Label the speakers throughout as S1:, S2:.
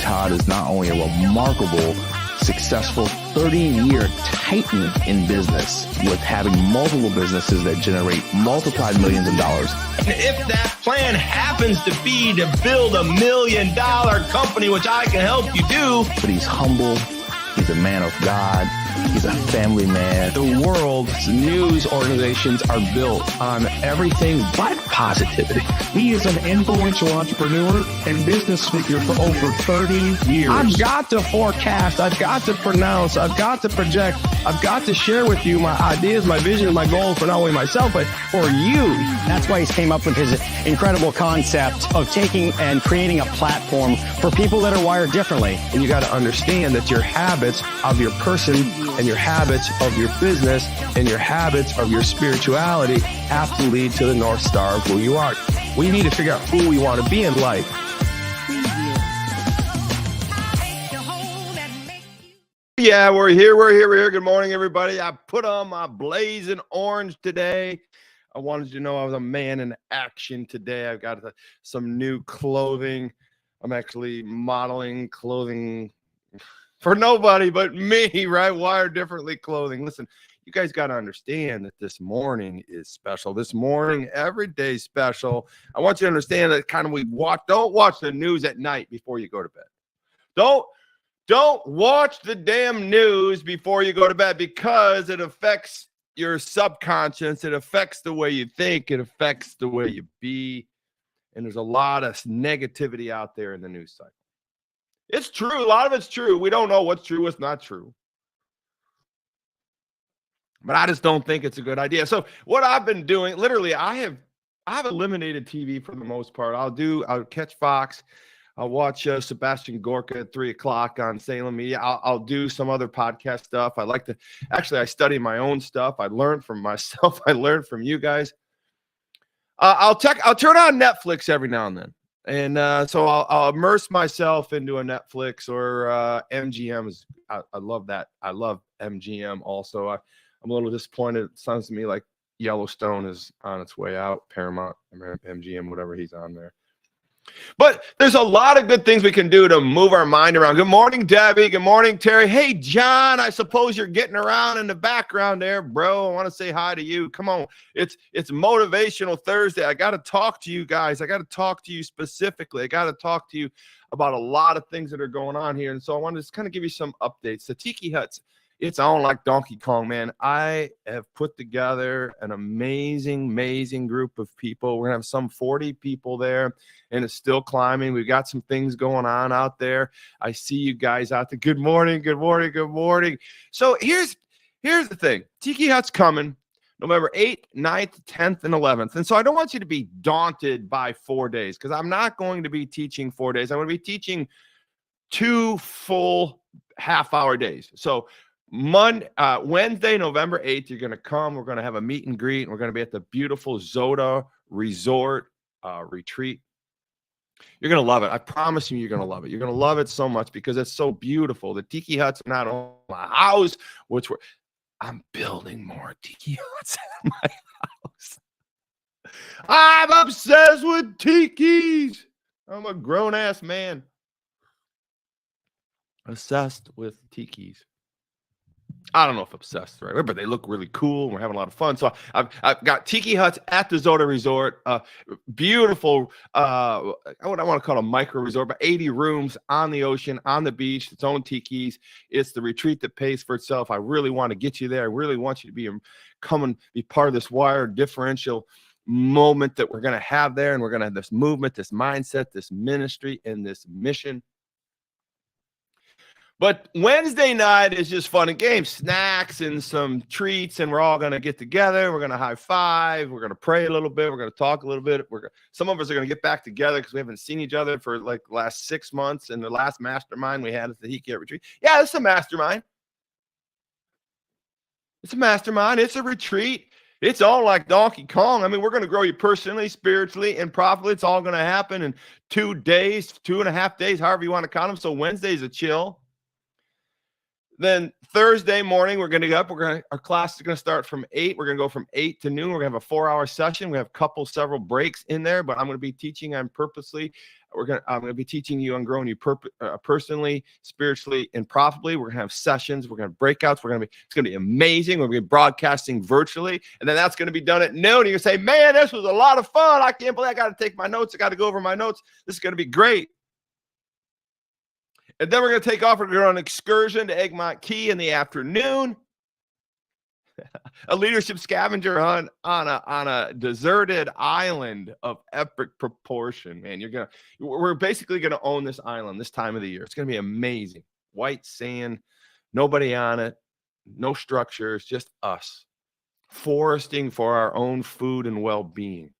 S1: Todd is not only a remarkable, successful 30-year titan in business with having multiple businesses that generate multiplied millions of dollars.
S2: And if that plan happens to be to build $1 million company, which I can help you do.
S1: But he's humble. He's a man of God. He's a family man.
S3: The world's news organizations are built on everything but positivity.
S4: He is an influential entrepreneur and business speaker for over 30 years.
S3: I've got to forecast. I've got to pronounce. I've got to project. I've got to share with you my ideas, my vision, my goals for not only myself, but for you.
S5: That's why he came up with his incredible concept of taking and creating a platform for people that are wired differently.
S3: And you got to understand that your habits of your person and your habits of your business and your habits of your spirituality have to lead to the North Star of who you are. We need to figure out who we want to be in life.
S2: Yeah, we're here. Good morning, everybody. I put on my blazing orange today. I wanted you to know I was a man in action today. I've got some new clothing. I'm actually modeling clothing for nobody but me, right? Wired Differently clothing. Listen, you guys got to understand that this morning is special. This morning, every day is special. I want you to understand that don't watch the news at night before you go to bed. Don't watch the damn news before you go to bed because it affects your subconscious. It affects the way you think. It affects the way you be. And there's a lot of negativity out there in the news cycle. It's true. A lot of it's true. We don't know what's true, what's not true. But I just don't think it's a good idea. So what I've been doing, literally, I have eliminated TV for the most part. I'll catch Fox. I'll watch Sebastian Gorka at 3:00 on Salem Media. I'll do some other podcast stuff. I study my own stuff. I learn from myself. I learn from you guys. I'll turn on Netflix every now and then. And so I'll immerse myself into a Netflix or MGM. I love that. I love MGM also. I'm a little disappointed. It sounds to me like Yellowstone is on its way out. Paramount, MGM, whatever he's on there. But there's a lot of good things we can do to move our mind around. Good morning, Debbie. Good morning, Terry. Hey, John, I suppose you're getting around in the background there, bro. I want to say hi to you. Come on. It's Motivational Thursday. I got to talk to you guys. I got to talk to you specifically. I got to talk to you about a lot of things that are going on here. And so I want to just kind of give you some updates. The Tiki Huts, it's on like Donkey Kong, man. I have put together an amazing group of people. We're going to have some 40 people there, and it's still climbing. We've got some things going on out there. I see you guys out there. Good morning. So here's the thing. Tiki Hut's coming November 8th, 9th, 10th, and 11th. And so I don't want you to be daunted by 4 days because I'm not going to be teaching 4 days. I'm going to be teaching 2 full half-hour days. So Wednesday, November 8th, you're going to come. We're going to have a meet and greet. And we're going to be at the beautiful Zoda Resort retreat. You're going to love it. I promise you, you're going to love it. You're going to love it so much because it's so beautiful. The Tiki Huts are not only my house, I'm building more Tiki Huts at my house. I'm obsessed with tikis. I'm a grown-ass man. Obsessed with tikis. I don't know if obsessed, right? But they look really cool. We're having a lot of fun. So I've got Tiki Huts at the Zoda Resort. Beautiful, what I want to call a micro resort, but 80 rooms on the ocean, on the beach, its own tikis. It's the retreat that pays for itself. I really want to get you there. I really want you to come and be part of this wired differential moment that we're going to have there. And we're going to have this movement, this mindset, this ministry, and this mission. But Wednesday night is just fun and games, snacks and some treats, and we're all going to get together. We're going to high five. We're going to pray a little bit. We're going to talk a little bit. Some of us are going to get back together because we haven't seen each other for like the last 6 months. And the last mastermind we had at the Tiki retreat. Yeah, it's a mastermind. It's a mastermind. It's a retreat. It's all like Donkey Kong. I mean, we're going to grow you personally, spiritually, and profitably. It's all going to happen in 2 days, 2.5 days, however you want to count them. So Wednesday's a chill. Then Thursday morning, we're going to get up. Our class is going to start from 8. We're going to go from 8 to noon. We're going to have a 4-hour session. We have several breaks in there, but I'm going to be teaching on purposely I'm gonna be teaching you on growing you personally, spiritually, and profitably. We're gonna have sessions. We're gonna have breakouts. It's gonna be amazing. We're gonna be broadcasting virtually, and then that's gonna be done at noon. And you say, man, this was a lot of fun. I can't believe I got to take my notes. I got to go over my notes. This is gonna be great. And then we're gonna take off. We're gonna go on an excursion to Egmont Key in the afternoon. A leadership scavenger hunt on a deserted island of epic proportion, man. We're basically gonna own this island this time of the year. It's gonna be amazing. White sand, nobody on it, no structures, just us. Foresting for our own food and well-being,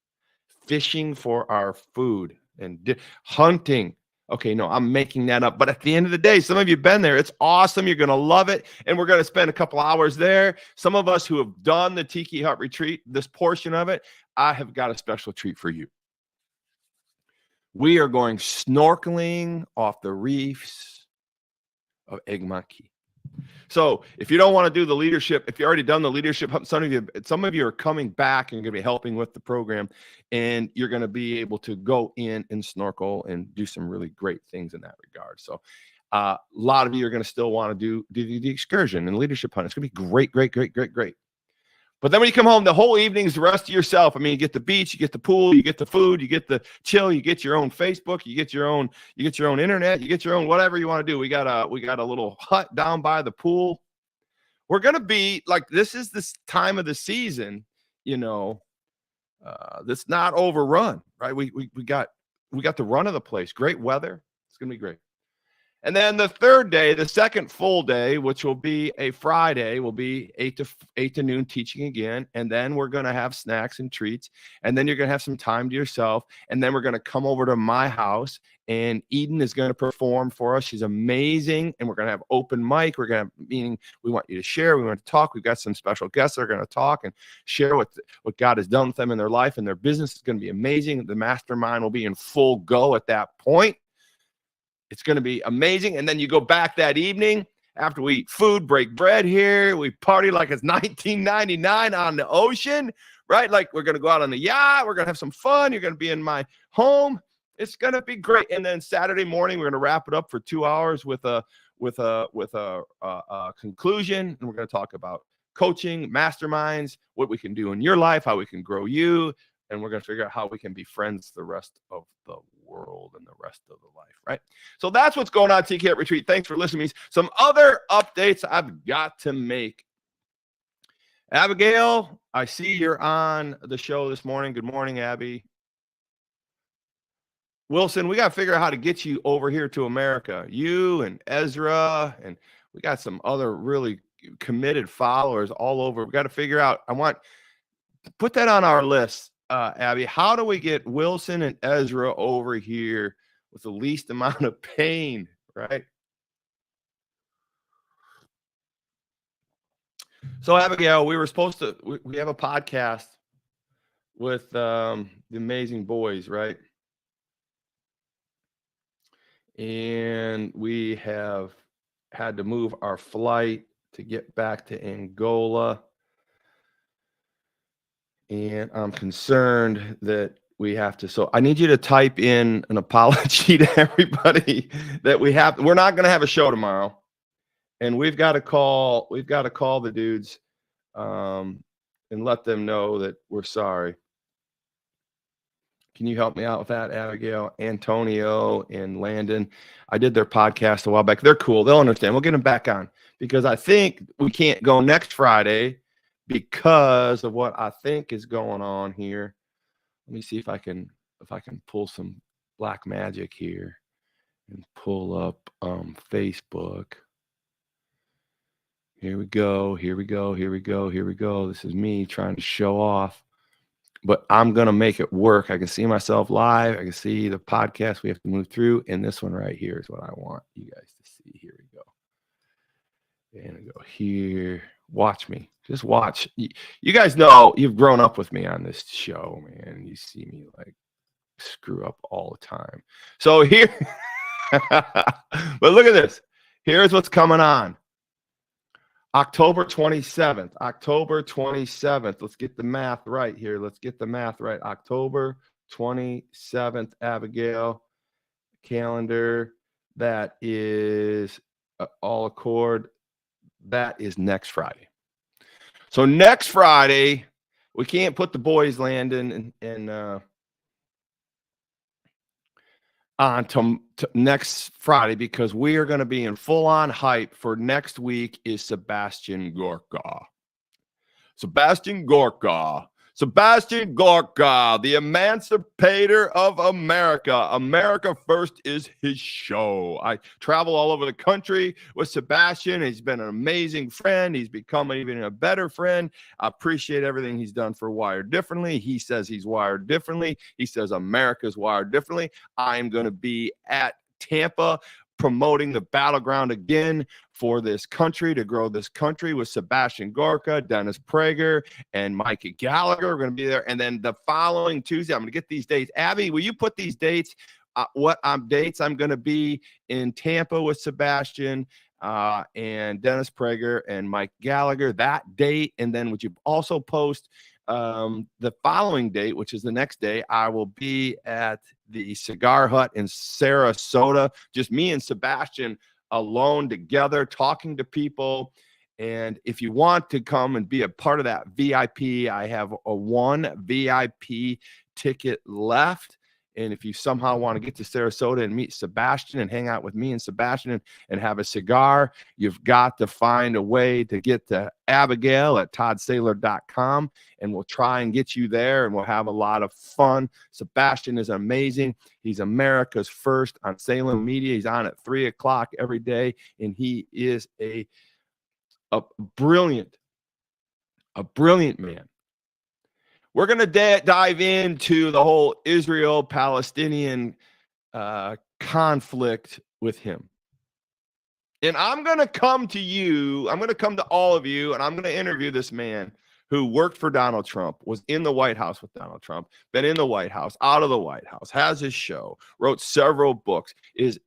S2: fishing for our food, and hunting. Okay, no, I'm making that up. But at the end of the day, some of you have been there. It's awesome. You're going to love it. And we're going to spend a couple hours there. Some of us who have done the Tiki Hut retreat, this portion of it, I have got a special treat for you. We are going snorkeling off the reefs of Egmont Key. So if you don't want to do the leadership, if you already done the leadership, some of you are coming back and going to be helping with the program, and you're going to be able to go in and snorkel and do some really great things in that regard. So a lot of you are going to still want to do the excursion and leadership hunt. It's going to be great, great, great, great, great. But then when you come home, the whole evening's the rest of yourself. I mean, you get the beach, you get the pool, you get the food, you get the chill, you get your own Facebook, you get your own internet, you get your own whatever you want to do. We got a little hut down by the pool. We're gonna be like, this is this time of the season, that's not overrun, right? We got the run of the place. Great weather. It's gonna be great. And then the third day, the second full day, which will be a Friday, will be 8 to noon teaching again. And then we're going to have snacks and treats. And then you're going to have some time to yourself. And then we're going to come over to my house, and Eden is going to perform for us. She's amazing. And we're going to have open mic. Meaning we want you to share. We want to talk. We've got some special guests that are going to talk and share what God has done with them in their life, and their business is going to be amazing. The mastermind will be in full go at that point. It's going to be amazing. And then you go back that evening after we eat food, break bread here. We party like it's 1999 on the ocean, right? Like we're going to go out on the yacht. We're going to have some fun. You're going to be in my home. It's going to be great. And then Saturday morning, we're going to wrap it up for 2 hours with a conclusion. And we're going to talk about coaching, masterminds, what we can do in your life, how we can grow you. And we're going to figure out how we can be friends the rest of the world and the rest of the life, right? So that's what's going on, Tiki Hut Retreat. Thanks for listening to me. Some other updates I've got to make. Abigail, I see you're on the show this morning. Good morning, Abby. Wilson, we got to figure out how to get you over here to America. You and Ezra, and we got some other really committed followers all over. We got to figure out, put that on our list. Abby, how do we get Wilson and Ezra over here with the least amount of pain, right? So, Abigail, we were supposed to, we have a podcast with the amazing boys, right? And we have had to move our flight to get back to Angola. And I'm concerned that we have to. So I need you to type in an apology to everybody that we're not going to have a show tomorrow. And we've got to call the dudes and let them know that we're sorry. Can you help me out with that, Abigail? Antonio and Landon, I did their podcast a while back. They're cool. They'll understand. We'll get them back on, because I think we can't go next Friday because of what I think is going on here. Let me see if I can pull some black magic here and pull up Facebook. Here we go. This is me trying to show off, but I'm going to make it work. I can see myself live. I can see the podcast we have to move through. And this one right here is what I want you guys to see. Here we go. And I go here. Watch me. Just watch. You guys know, you've grown up with me on this show, man. You see me like screw up all the time. So here, but look at this. Here's what's coming on. October 27th. Let's get the math right here. October 27th, Abigail. calendar. That is all accord. That is next Friday. So next Friday, we can't put the boys landing and on to next Friday because we are going to be in full-on hype for next week is Sebastian Gorka. Sebastian Gorka, the emancipator of America. America First is his show. I travel all over the country with Sebastian. He's been an amazing friend. He's become even a better friend. I appreciate everything he's done for Wired Differently. He says he's wired differently. He says America's wired differently. I'm going to be at Tampa promoting the battleground again for this country, to grow this country with Sebastian Gorka, Dennis Prager, and Mike Gallagher. We're going to be there. And then the following Tuesday, I'm going to get these dates. Abby, will you put these dates, dates I'm going to be in Tampa with Sebastian and Dennis Prager and Mike Gallagher, that date. And then would you also post the following date, which is the next day, I will be at the Cigar Hut in Sarasota, just me and Sebastian alone together, talking to people. And if you want to come and be a part of that VIP, I have a one VIP ticket left. And if you somehow want to get to Sarasota and meet Sebastian and hang out with me and Sebastian and have a cigar, you've got to find a way to get to Abigail at toddsaylor.com, and we'll try and get you there, and we'll have a lot of fun. Sebastian is amazing. He's America's First on Salem Media. He's on at 3 o'clock every day, and he is a brilliant man. We're going to dive into the whole Israel-Palestinian conflict with him. And I'm going to come to you, I'm going to come to all of you, and I'm going to interview this man who worked for Donald Trump, was in the White House with Donald Trump, been in the White House, out of the White House, has his show, wrote several books, is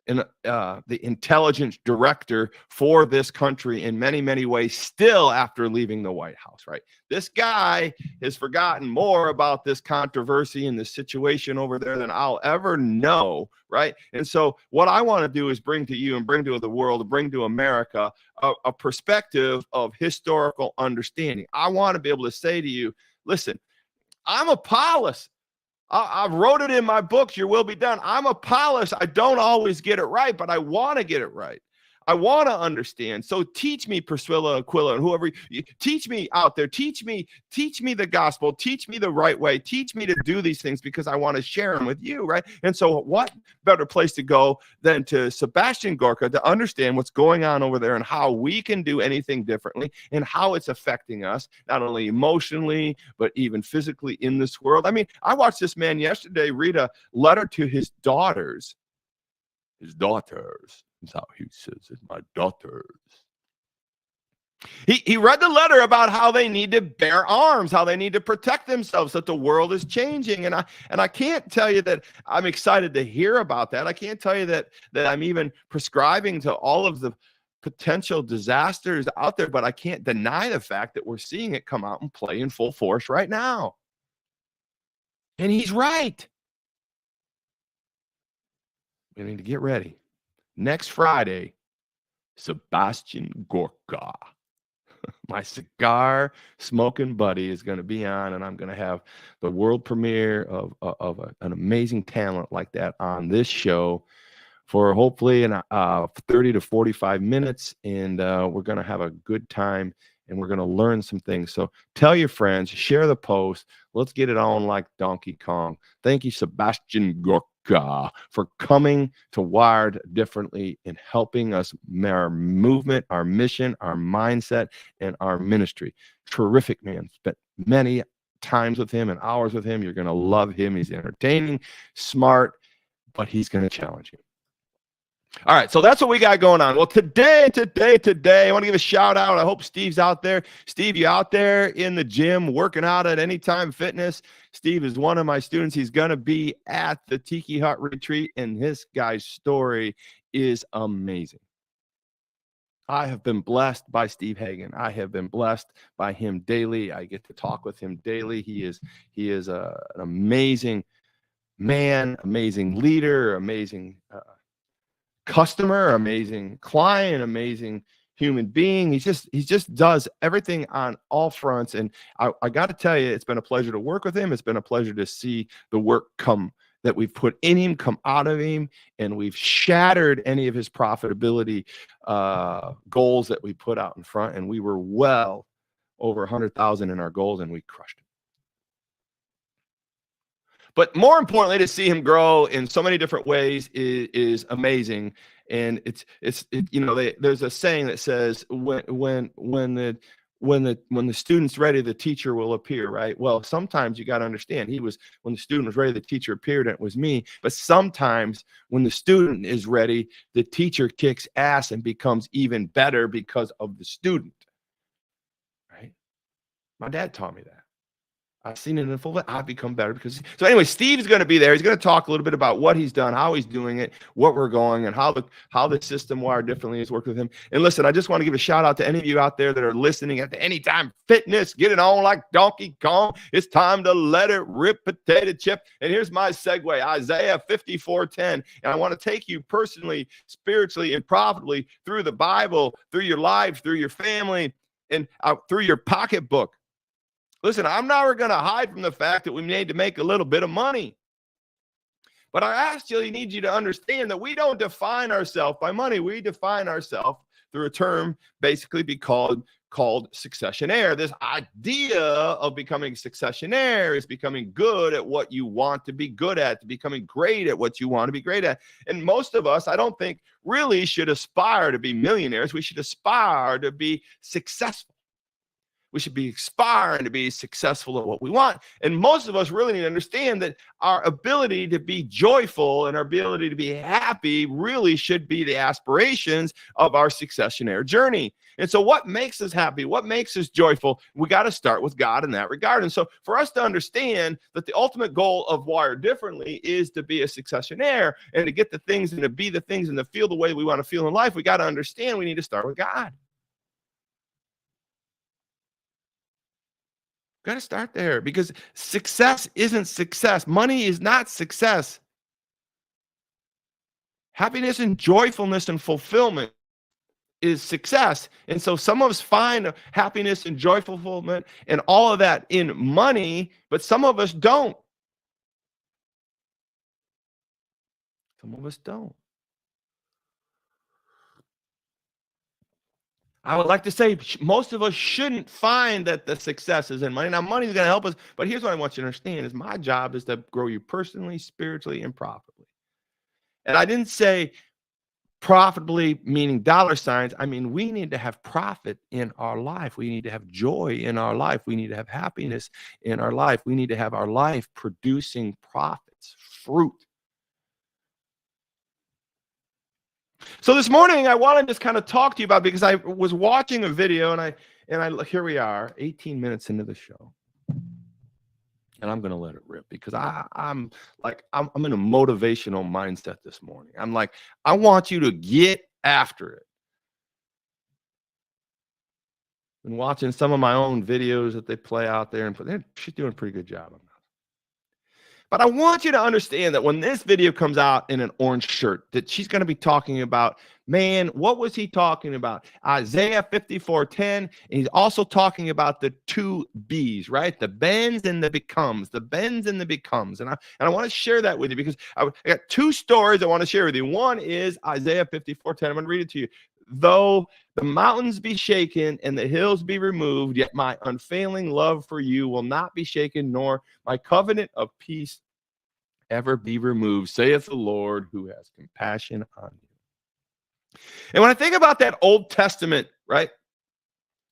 S2: the intelligence director for this country in many, many ways, still after leaving the White House, right? This guy has forgotten more about this controversy and the situation over there than I'll ever know, right? And so what I want to do is bring to you and bring to the world, bring to America a perspective of historical understanding. I want to be able to say to you, listen, I'm a Apollos. I wrote it in my books, Your Will Be Done. I'm a Apollos. I don't always get it right, but I want to get it right. I want to understand. So teach me, Priscilla, Aquila, and whoever. Teach me out there. Teach me the gospel. Teach me the right way. Teach me to do these things because I want to share them with you, right? And so what better place to go than to Sebastian Gorka to understand what's going on over there and how we can do anything differently and how it's affecting us, not only emotionally, but even physically in this world. I mean, I watched this man yesterday read a letter to his daughters. His daughters. That's how he says it, my daughters. He read the letter about how they need to bear arms, how they need to protect themselves, that the world is changing. And I can't tell you that I'm excited to hear about that. I can't tell you that I'm even prescribing to all of the potential disasters out there, but I can't deny the fact that we're seeing it come out and play in full force right now. And he's right. We need to get ready. Next Friday, Sebastian Gorka, my cigar smoking buddy, is going to be on, and I'm going to have the world premiere of an amazing talent like that on this show for hopefully 30 to 45 minutes, and we're going to have a good time, and we're going to learn some things. So tell your friends, share the post. Let's get it on like Donkey Kong. Thank you, Sebastian Gorka, for coming to Wired Differently and helping us, our movement, our mission, our mindset, and our ministry. Terrific man. Spent many times with him and hours with him. You're going to love him. He's entertaining, smart, but he's going to challenge you. All right, so that's what we got going on. Well, today, I want to give a shout out. I hope Steve's out there. Steve, you out there in the gym working out at Anytime Fitness? Steve is one of my students. He's going to be at the Tiki Hut retreat, and this guy's story is amazing. I have been blessed by Steve Hagan. I have been blessed by him daily. I get to talk with him daily. He is an amazing man, amazing leader, amazing customer, amazing client, amazing human being. He just does everything on all fronts. And I got to tell you, it's been a pleasure to work with him. It's been a pleasure to see the work that we've put in him come out of him, and we've shattered any of his profitability goals that we put out in front. And we were well over 100,000 in our goals, and we crushed it. But more importantly, to see him grow in so many different ways is amazing. And there's a saying that says when the student's ready, the teacher will appear, right? Well, sometimes you got to understand, when the student was ready, the teacher appeared, and it was me. But sometimes when the student is ready, the teacher kicks ass and becomes even better because of the student, right? My dad taught me that. I've seen it in full. I've become better because. So anyway, Steve's going to be there. He's going to talk a little bit about what he's done, how he's doing it, what we're going, and how the system wired differently has worked with him. And listen, I just want to give a shout out to any of you out there that are listening at the Anytime Fitness. Get it on like Donkey Kong. It's time to let it rip, potato chip. And here's my segue: Isaiah 54:10. And I want to take you personally, spiritually, and profitably through the Bible, through your life, through your family, and through your pocketbook. Listen, I'm never going to hide from the fact that we need to make a little bit of money. But I actually need you to understand that we don't define ourselves by money. We define ourselves through a term basically called successionaire. This idea of becoming successionaire is becoming good at what you want to be good at, becoming great at what you want to be great at. And most of us, I don't think, really should aspire to be millionaires. We should aspire to be successful. We should be aspiring to be successful at what we want. And most of us really need to understand that our ability to be joyful and our ability to be happy really should be the aspirations of our successionaire journey. And so what makes us happy? What makes us joyful? We got to start with God in that regard. And so for us to understand that the ultimate goal of Wired Differently is to be a successionaire and to get the things and to be the things and to feel the way we want to feel in life, we got to understand we need to start with God. Got to start there, because success isn't success. Money is not success. Happiness and joyfulness and fulfillment is success. And so some of us find happiness and joyful fulfillment and all of that in money, but some of us don't. Some of us don't. I would like to say most of us shouldn't find that the success is in money. Now, money is going to help us, but here's what I want you to understand is my job is to grow you personally, spiritually, and profitably. And I didn't say profitably meaning dollar signs. I mean, we need to have profit in our life. We need to have joy in our life. We need to have happiness in our life. We need to have our life producing profits, fruit. So this morning, I want to just kind of talk to you about, because I was watching a video and I here we are, 18 minutes into the show. And I'm going to let it rip because I'm in a motivational mindset this morning. I'm like, I want you to get after it. Been watching some of my own videos that they play out there, and she's doing a pretty good job on that. But I want you to understand that when this video comes out in an orange shirt, that she's going to be talking about, man, what was he talking about? Isaiah 54:10. And he's also talking about the two B's, right? The bends and the becomes, the bends and the becomes. And I want to share that with you because I got two stories I want to share with you. One is Isaiah 54:10. I'm going to read it to you. Though the mountains be shaken and the hills be removed, yet my unfailing love for you will not be shaken, nor my covenant of peace ever be removed, saith the Lord who has compassion on you. And when I think about that Old Testament, right?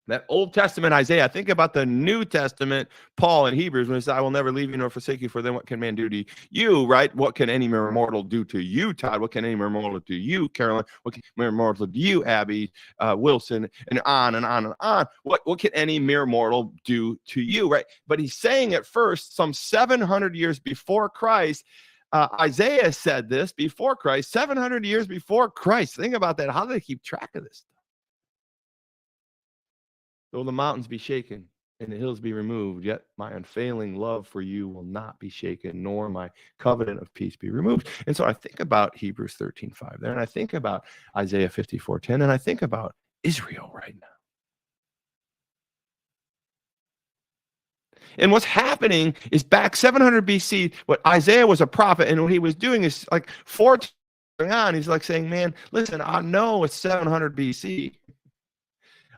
S2: That Old Testament Isaiah, I think about the New Testament Paul in Hebrews when he says, I will never leave you nor forsake you, for then what can man do to you, right? What can any mere mortal do to you, Todd? What can any mere mortal do to you, Carolyn? What can mere mortal do to you, Abby, Wilson, and on and on and on? What can any mere mortal do to you, right? But he's saying at first, some 700 years before Christ, Isaiah said this before Christ, 700 years before Christ. Think about that. How do they keep track of this stuff? Though the mountains be shaken and the hills be removed, yet my unfailing love for you will not be shaken, nor my covenant of peace be removed. And so I think about Hebrews 13:5 there, and I think about Isaiah 54:10, and I think about Israel right now. And what's happening is back 700 BC, what Isaiah was a prophet, and what he was doing is like foretelling on. He's like saying, man, listen, I know it's 700 BC.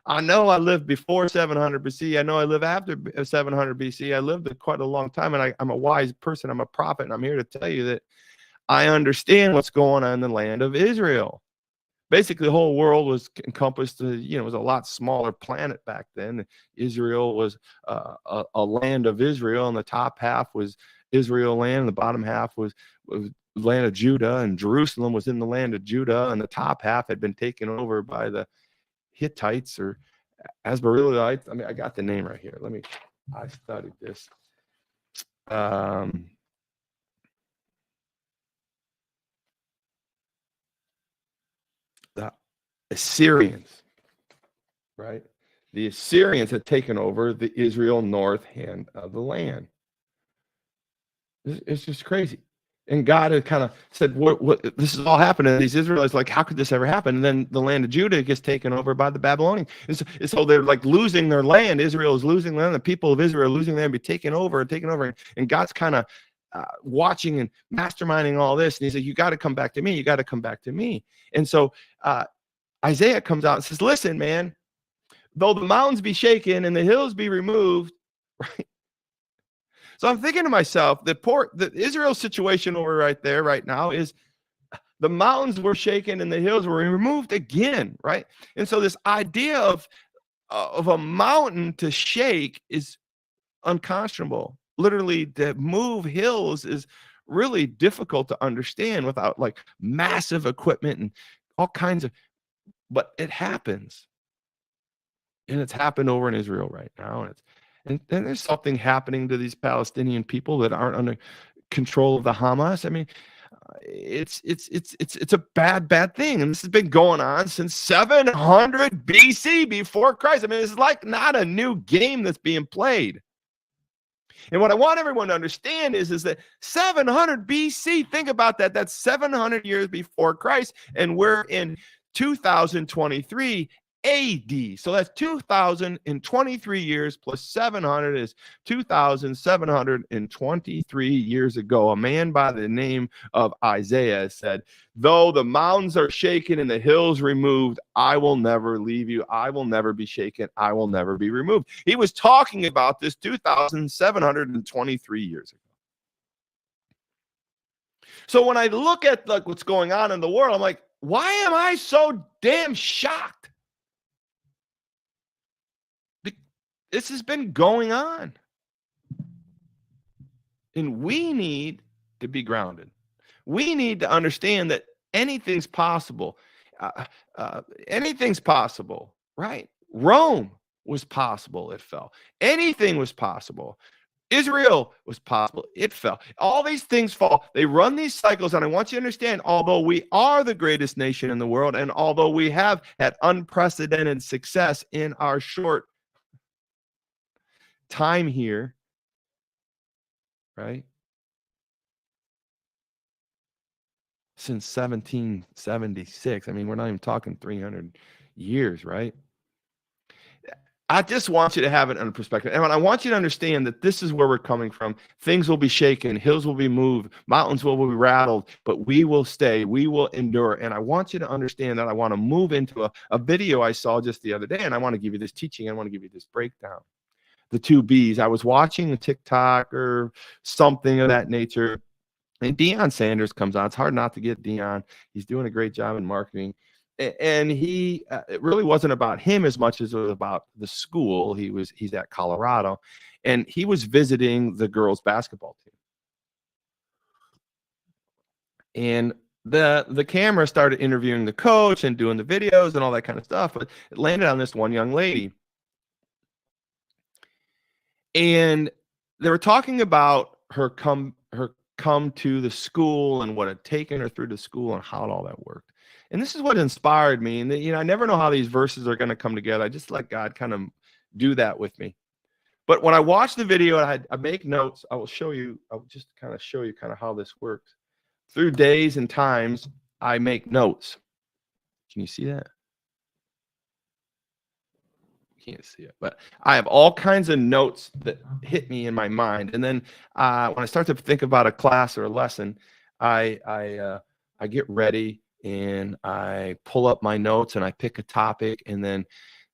S2: I know I lived before 700 BC. I know I live after 700 BC. I lived quite a long time, and I'm a wise person. I'm a prophet, and I'm here to tell you that I understand what's going on in the land of Israel. Basically, the whole world was encompassed, it was a lot smaller planet back then. Israel was a land of Israel, and the top half was Israel land, and the bottom half was land of Judah, and Jerusalem was in the land of Judah, and the top half had been taken over by the Hittites or Asbarilites. I mean, I got the name right here. I studied this. The Assyrians, right? The Assyrians had taken over the Israel north hand of the land. It's just crazy. And God had kind of said, what this is all happening. These Israelites like, how could this ever happen? And then the land of Judah gets taken over by the Babylonians. And so they're like losing their land. Israel is losing land. The people of Israel are losing land, be taken over. And God's kind of watching and masterminding all this. And he's like, you got to come back to me. You got to come back to me. And so Isaiah comes out and says, listen, man, though the mountains be shaken and the hills be removed, right? So I'm thinking to myself, the Israel situation over right there right now is the mountains were shaken and the hills were removed again, right? And so this idea of a mountain to shake is unconscionable. Literally, to move hills is really difficult to understand without like massive equipment and all kinds of, but it happens. And it's happened over in Israel right now. And there's something happening to these Palestinian people that aren't under control of the Hamas. I mean, it's a bad thing. And this has been going on since 700 BC before Christ. I mean, it's like not a new game that's being played. And what I want everyone to understand is that 700 BC, think about that. That's 700 years before Christ. And we're in 2023 AD. So that's 2023 years plus 700 is 2,723 years ago. A man by the name of Isaiah said, though the mountains are shaken and the hills removed, I will never leave you. I will never be shaken. I will never be removed. He was talking about this 2,723 years ago. So when I look at like what's going on in the world, I'm like, why am I so damn shocked? This has been going on. And we need to be grounded. We need to understand that anything's possible. Anything's possible, right? Rome was possible. It fell. Anything was possible. Israel was possible. It fell. All these things fall. They run these cycles. And I want you to understand, although we are the greatest nation in the world, and although we have had unprecedented success in our short time here, right? Since 1776. I mean, we're not even talking 300 years, right? I just want you to have it under perspective. And I want you to understand that this is where we're coming from. Things will be shaken, hills will be moved, mountains will be rattled, but we will stay, we will endure. And I want you to understand that I want to move into a video I saw just the other day, and I want to give you this teaching. I want to give you this breakdown. The 2 B's. I was watching a TikTok or something of that nature, and Deion Sanders comes on. It's hard not to get Deion. He's doing a great job in marketing. And it really wasn't about him as much as it was about the school. He's at Colorado, and he was visiting the girls' basketball team. And the camera started interviewing the coach and doing the videos and all that kind of stuff, but it landed on this one young lady. And they were talking about her come to the school and what had taken her through the school and how all that worked. And this is what inspired me. And I never know how these verses are going to come together. I just let God kind of do that with me. But when I watch the video and I make notes, I will show you, I'll just kind of show you kind of how this works. Through days and times, I make notes. Can you see that? Can't see it, but I have all kinds of notes that hit me in my mind. And then when I start to think about a class or a lesson, I get ready and I pull up my notes and I pick a topic, and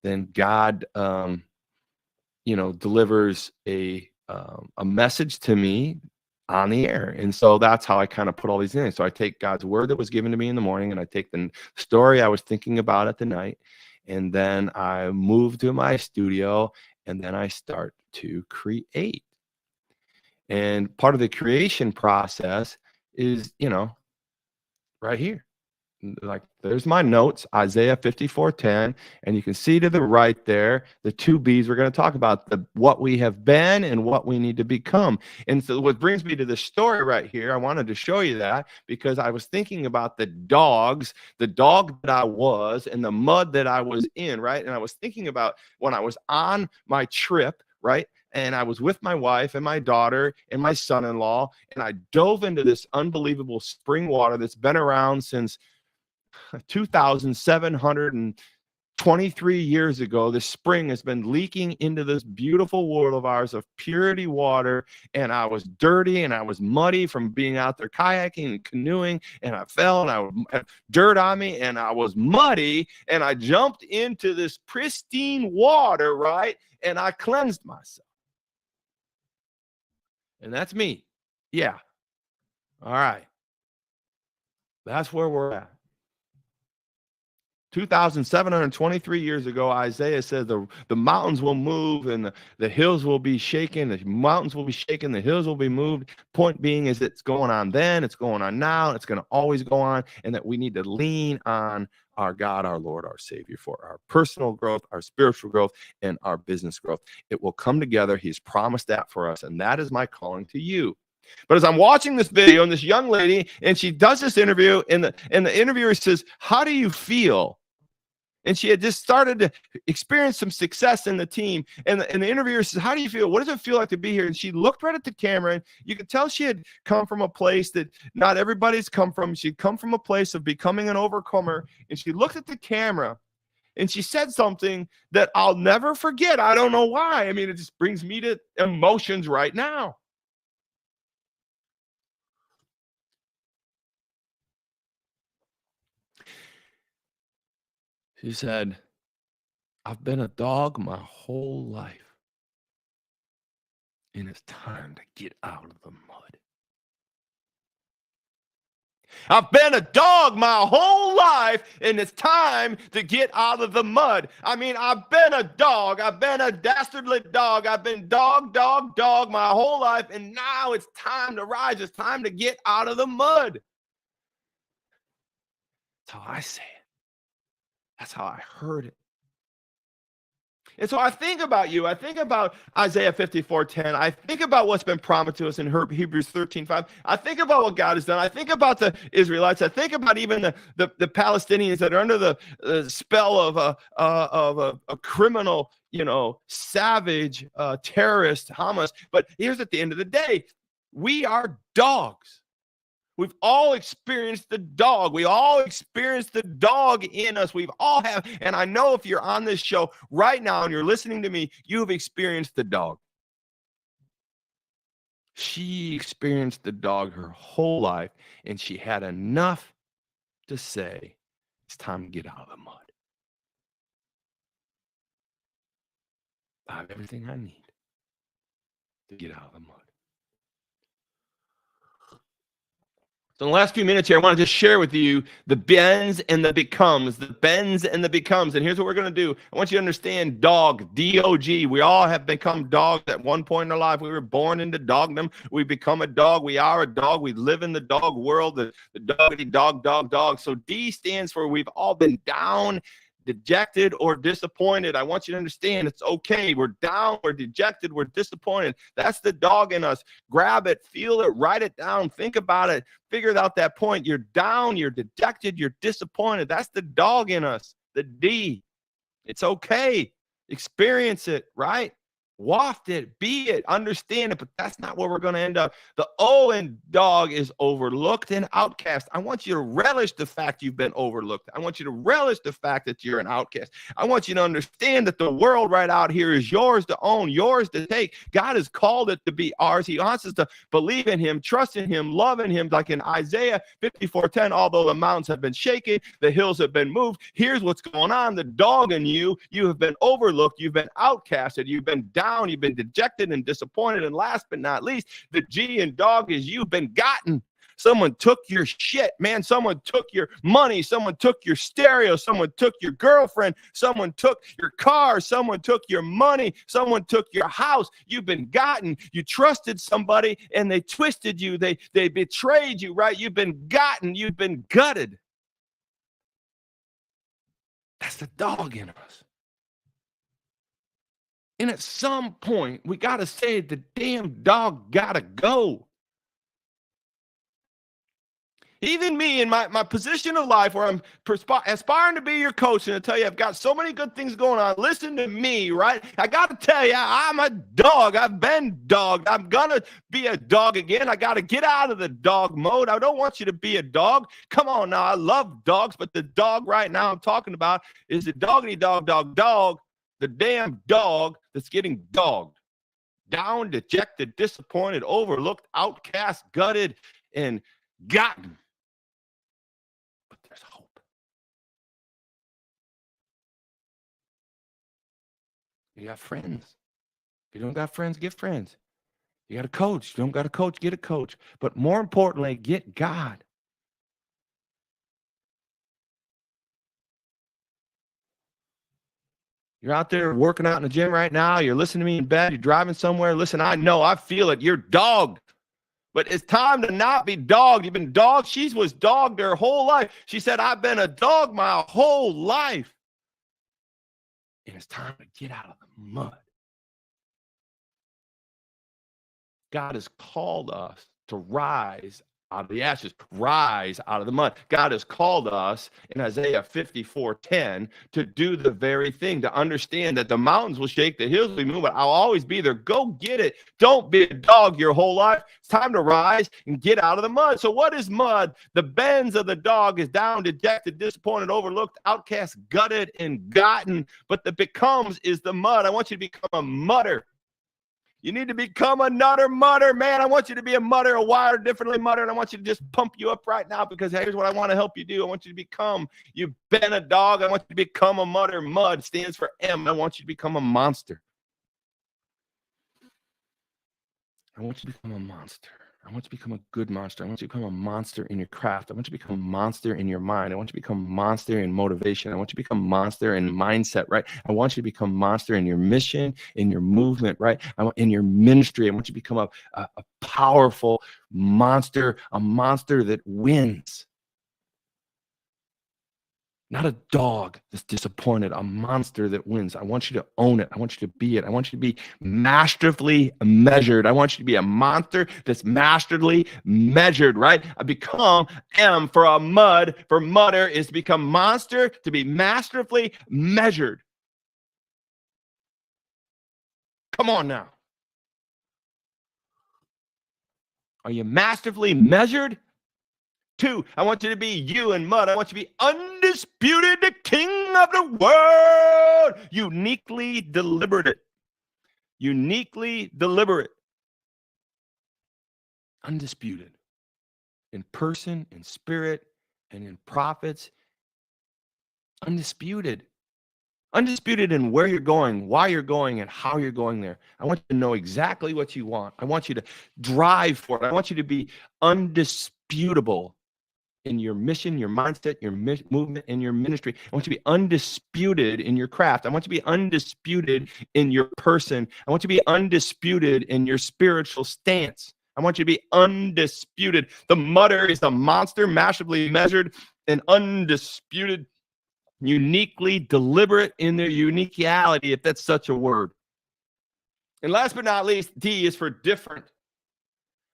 S2: then God delivers a message to me on the air. And so that's how I kind of put all these in. So I take God's word that was given to me in the morning, and I take the story I was thinking about at the night, and then I move to my studio, and then I start to create. And part of the creation process is, right here. Like, there's my notes, Isaiah 54:10, and you can see to the right there the two B's we're going to talk about, what we have been and what we need to become. And so what brings me to the story right here, I wanted to show you that because I was thinking about the dog that I was and the mud that I was in, right? And I was thinking about when I was on my trip, right? And I was with my wife and my daughter and my son-in-law, and I dove into this unbelievable spring water that's been around since 2,723 years ago. This spring has been leaking into this beautiful world of ours of purity water, and I was dirty and I was muddy from being out there kayaking and canoeing, and I fell and I had dirt on me and I was muddy, and I jumped into this pristine water, right? And I cleansed myself. And that's me. Yeah. All right. That's where we're at. 2,723 years ago, Isaiah says the mountains will move and the hills will be shaken. The mountains will be shaken. The hills will be moved. Point being is it's going on then. It's going on now. It's going to always go on. And that we need to lean on our God, our Lord, our Savior for our personal growth, our spiritual growth, and our business growth. It will come together. He's promised that for us. And that is my calling to you. But as I'm watching this video, and this young lady, and she does this interview, and the interviewer says, "How do you feel?" And she had just started to experience some success in the team. And the interviewer says, "How do you feel? What does it feel like to be here?" And she looked right at the camera, and you could tell she had come from a place that not everybody's come from. She'd come from a place of becoming an overcomer. And she looked at the camera, and she said something that I'll never forget. I don't know why. I mean, it just brings me to emotions right now. She said, "I've been a dog my whole life, and it's time to get out of the mud. I've been a dog my whole life, and it's time to get out of the mud." I mean, I've been a dog. I've been a dastardly dog. I've been dog my whole life, and now it's time to rise. It's time to get out of the mud. That's how I say it. That's how I heard it. And so I think about you. I think about Isaiah 54:10. I think about what's been promised to us in Hebrews 13:5. I think about what God has done. I think about the Israelites. I think about even the Palestinians that are under the spell of a criminal, savage terrorist, Hamas. But here's at the end of the day, we are dogs. We've all experienced the dog. We all experienced the dog in us. We've all have. And I know if you're on this show right now and you're listening to me, you've experienced the dog. She experienced the dog her whole life, and she had enough to say, it's time to get out of the mud. I have everything I need to get out of the mud. So in the last few minutes here, I want to just share with you the bends and the becomes, the bends and the becomes. And here's what we're going to do. I want you to understand dog, D-O-G. We all have become dogs at one point in our life. We were born into dogdom. We become a dog. We are a dog. We live in the dog world, the doggity dog. So D stands for we've all been down, dejected, or disappointed. I want you to understand it's okay. We're down, we're dejected, we're disappointed. That's the dog in us. Grab it, feel it, write it down, think about it, figure out that point. You're down, you're dejected, you're disappointed. That's the dog in us, the D. It's okay. Experience it, right? Waft it, be it, understand it, but that's not where we're going to end up. The O in dog is overlooked and outcast. I want you to relish the fact you've been overlooked. I want you to relish the fact that you're an outcast. I want you to understand that the world right out here is yours to own, yours to take. God has called it to be ours. He wants us to believe in him, trust in him, love in him, like in Isaiah 54:10, although the mountains have been shaken, the hills have been moved. Here's what's going on. The dog in you have been overlooked, you've been outcasted, you've been down, you've been dejected and disappointed, and last but not least, the G in dog is you've been gotten. Someone took your shit, man. Someone took your money. Someone took your stereo. Someone took your girlfriend. Someone took your car. Someone took your money. Someone took your house. You've been gotten. You trusted somebody and they twisted you. They betrayed you, right? You've been gotten. You've been gutted. That's the dog in us. And at some point, we got to say the damn dog got to go. Even me in my position of life where I'm aspiring to be your coach and I tell you I've got so many good things going on. Listen to me, right? I got to tell you, I'm a dog. I've been dogged. I'm going to be a dog again. I got to get out of the dog mode. I don't want you to be a dog. Come on now. I love dogs, but the dog right now I'm talking about is the doggity dog, the damn dog that's getting dogged. Down, dejected, disappointed, overlooked, outcast, gutted, and gotten. There's hope. You got friends. If you don't got friends, get friends. You got a coach. You don't got a coach, get a coach. But more importantly, get God. You're out there working out in the gym right now. You're listening to me in bed. You're driving somewhere. Listen, I know. I feel it. You're dogged. But it's time to not be dogged. You've been dogged. She was dogged her whole life. She said, I've been a dog my whole life. And it's time to get out of the mud. God has called us to rise out of the ashes, rise out of the mud. God has called us in Isaiah 54:10 to do the very thing, to understand that the mountains will shake, the hills will be moved, but I'll always be there. Go get it. Don't be a dog your whole life. It's time to rise and get out of the mud. So what is mud? The bends of the dog is down, dejected, disappointed, overlooked, outcast, gutted, and gotten. But the becomes is the mud. I want you to become a mudder. You need to become another mudder, man. I want you to be a mudder, a wired differently mudder, and I want you to just pump you up right now because here's what I want to help you do. I want you to become, you've been a dog. I want you to become a mudder. Mud stands for M. I want you to become a monster. I want you to become a monster. I want you to become a good monster. I want you to become a monster in your craft. I want you to become a monster in your mind. I want you to become a monster in motivation. I want you to become a monster in mindset, right? I want you to become a monster in your mission, in your movement, right? In your ministry. I want you to become a powerful monster, a monster that wins. Not a dog that's disappointed, a monster that wins. I want you to own it. I want you to be it. I want you to be masterfully measured. I want you to be a monster that's masterfully measured, right? I become M for a mud. For mudder is to become monster, to be masterfully measured. Come on now. Are you masterfully measured? 2, I want you to be you and mud. I want you to be undisputed, the king of the world. Uniquely deliberate. Uniquely deliberate. Undisputed. In person, in spirit, and in prophets. Undisputed. Undisputed in where you're going, why you're going, and how you're going there. I want you to know exactly what you want. I want you to drive for it. I want you to be undisputable in your mission, your mindset, your movement, and your ministry. I want you to be undisputed in your craft. I want you to be undisputed in your person. I want you to be undisputed in your spiritual stance. I want you to be undisputed. The mudder is a monster, massively measured and undisputed, uniquely deliberate in their uniqueality, if that's such a word. And last but not least, D is for different.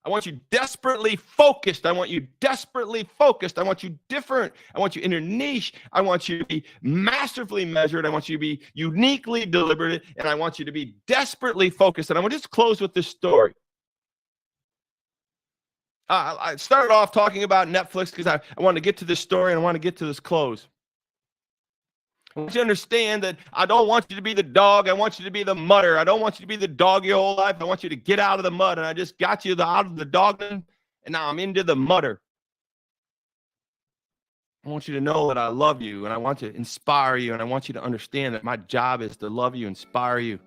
S2: I want you desperately focused. I want you desperately focused. I want you different. I want you in your niche. I want you to be masterfully measured. I want you to be uniquely deliberate. And I want you to be desperately focused. And I want to just close with this story. I started off talking about Netflix because I want to get to this story and I want to get to this close. I want you to understand that I don't want you to be the dog. I want you to be the mudder. I don't want you to be the dog your whole life. I want you to get out of the mud. And I just got you out of the dog, and now I'm into the mudder. I want you to know that I love you, and I want to inspire you, and I want you to understand that my job is to love you, inspire you.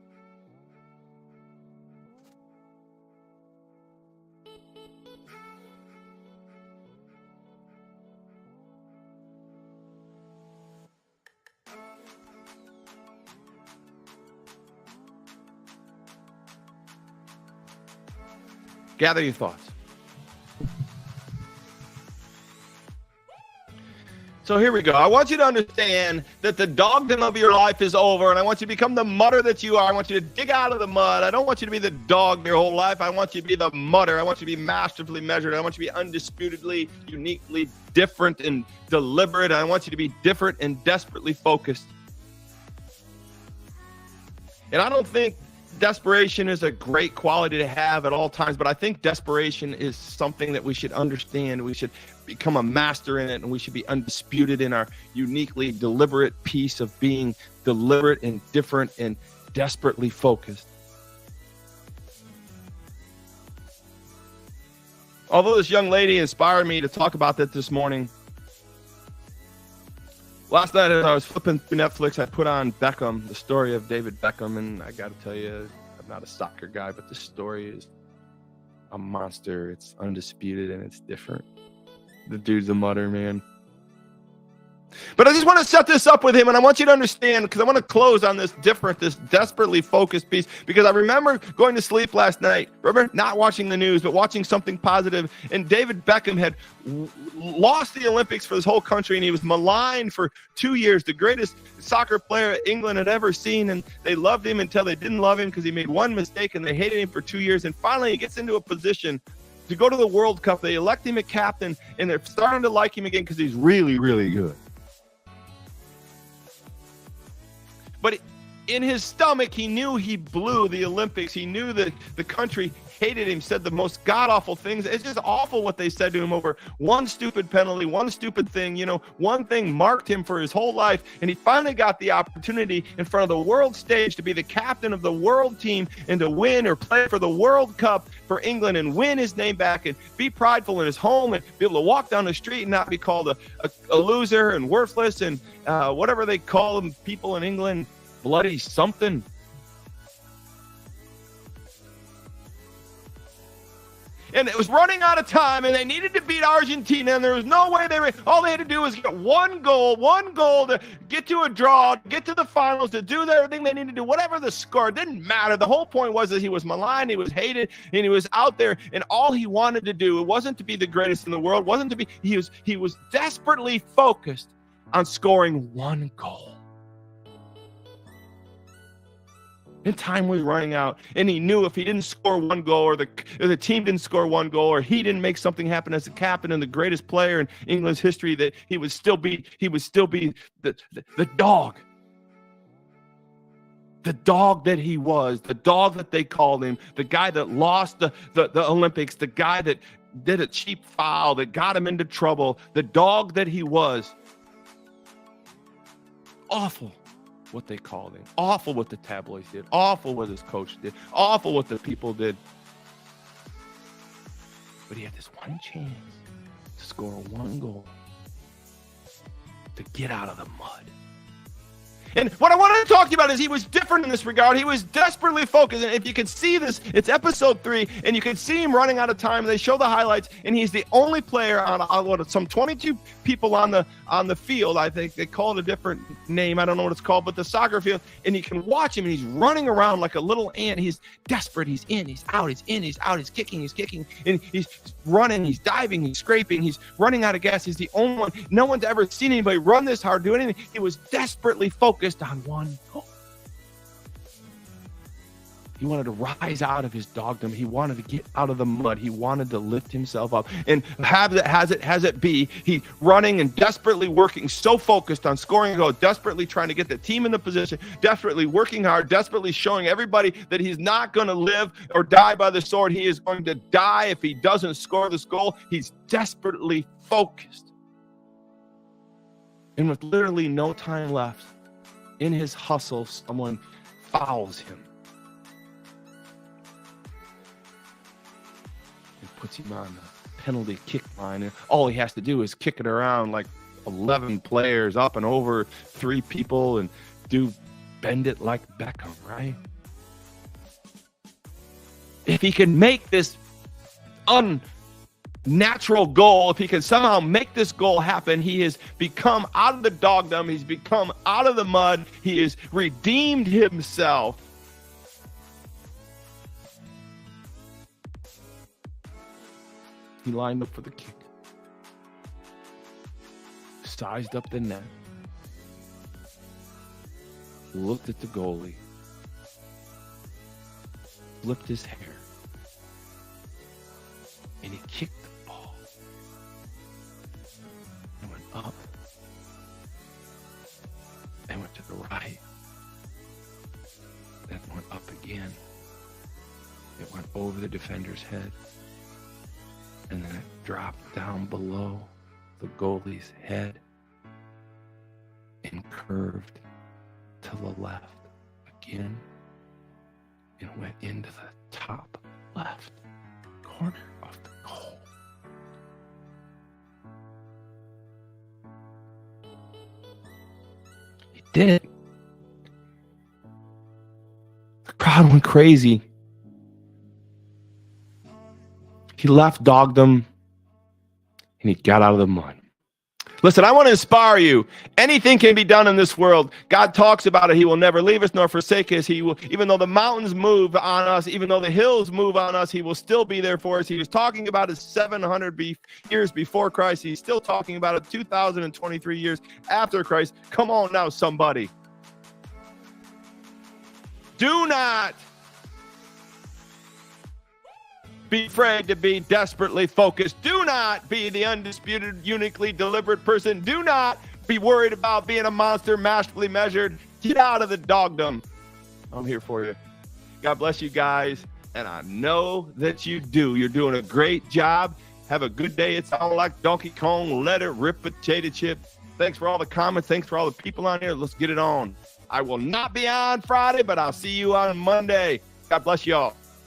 S2: Gather your thoughts. So here we go. I want you to understand that the dogdom of your life is over, and I want you to become the mudder that you are. I want you to dig out of the mud. I don't want you to be the dog your whole life. I want you to be the mudder. I want you to be masterfully measured. I want you to be undisputedly, uniquely different and deliberate. I want you to be different and desperately focused. And I don't think desperation is a great quality to have at all times, but I think desperation is something that we should understand. We should become a master in it, and we should be undisputed in our uniquely deliberate piece of being deliberate and different and desperately focused. Although this young lady inspired me to talk about that this morning, last night as I was flipping through Netflix, I put on Beckham, the story of David Beckham, and I got to tell you, I'm not a soccer guy, but this story is a monster. It's undisputed and it's different. The dude's a mudder, man. But I just want to set this up with him, and I want you to understand, because I want to close on this desperately focused piece, because I remember going to sleep last night, remember not watching the news, but watching something positive, and David Beckham had lost the Olympics for his whole country, and he was maligned for 2 years, the greatest soccer player England had ever seen, and they loved him until they didn't love him because he made one mistake, and they hated him for 2 years, and finally he gets into a position to go to the World Cup. They elect him a captain, and they're starting to like him again because he's really, really good. But in his stomach, he knew he blew the Olympics. He knew that the country hated him, said the most god-awful things. It's just awful what they said to him over one stupid penalty, one stupid thing. You know, one thing marked him for his whole life. And he finally got the opportunity in front of the world stage to be the captain of the world team and to win or play for the World Cup for England and win his name back and be prideful in his home and be able to walk down the street and not be called a loser and worthless and whatever they call them, people in England, bloody something. And it was running out of time, and they needed to beat Argentina, and there was no way all they had to do was get one goal to get to a draw, get to the finals, to do everything they needed to do, whatever the score. It didn't matter. The whole point was that he was maligned, he was hated, and he was out there, and all he wanted to do, it wasn't to be the greatest in the world, he was desperately focused on scoring one goal. And time was running out, and he knew if he didn't score one goal, or the team didn't score one goal, or he didn't make something happen as a captain and the greatest player in England's history, that he would still be the dog. The dog that he was, the dog that they called him, the guy that lost the Olympics, the guy that did a cheap foul, that got him into trouble, the dog that he was. Awful what they called him. Awful what the tabloids did. Awful what his coach did. Awful what the people did. But he had this one chance to score one goal, to get out of the mud. And what I wanted to talk to you about is he was different in this regard. He was desperately focused. And if you can see this, it's episode 3, and you can see him running out of time. They show the highlights, and he's the only player on some 22 people on the field. I think they call it a different name. I don't know what it's called, but the soccer field. And you can watch him, and he's running around like a little ant. He's desperate. He's in, he's out, he's in, he's out, he's kicking, and he's running, he's diving, he's scraping, he's running out of gas. He's the only one. No one's ever seen anybody run this hard, do anything. He was desperately focused on one goal. He wanted to rise out of his dogdom. He wanted to get out of the mud. He wanted to lift himself up. And has it be, he running and desperately working, so focused on scoring a goal, desperately trying to get the team in the position, desperately working hard, desperately showing everybody that he's not going to live or die by the sword. He is going to die if he doesn't score this goal. He's desperately focused. And with literally no time left, in his hustle, someone fouls him. Puts him on the penalty kick line, and all he has to do is kick it around like 11 players up and over 3 people and bend it like Beckham, right? If he can make this unnatural goal, if he can somehow make this goal happen, he has become out of the dogdom, he's become out of the mud, he has redeemed himself. He lined up for the kick, sized up the net, looked at the goalie, flipped his hair, and he kicked the ball and went up and went to the right, then went up again. It went over the defender's head. And then it dropped down below the goalie's head and curved to the left again and went into the top left corner of the goal. He did it. The crowd went crazy. He left dogdom and he got out of the mud. Listen, I want to inspire you. Anything can be done in this world. God talks about it. He will never leave us nor forsake us. He will, even though the mountains move on us, even though the hills move on us, he will still be there for us. He was talking about it 700 years before Christ. He's still talking about it 2023 years after Christ. Come on now, somebody. Do not be afraid to be desperately focused. Do not be the undisputed, uniquely deliberate person. Do not be worried about being a monster, masterfully measured. Get out of the dogdom. I'm here for you. God bless you guys, and I know that you do. You're doing a great job. Have a good day. It's all like Donkey Kong. Let it rip, potato chip. Thanks for all the comments. Thanks for all the people on here. Let's get it on. I will not be on Friday, but I'll see you on Monday. God bless you all.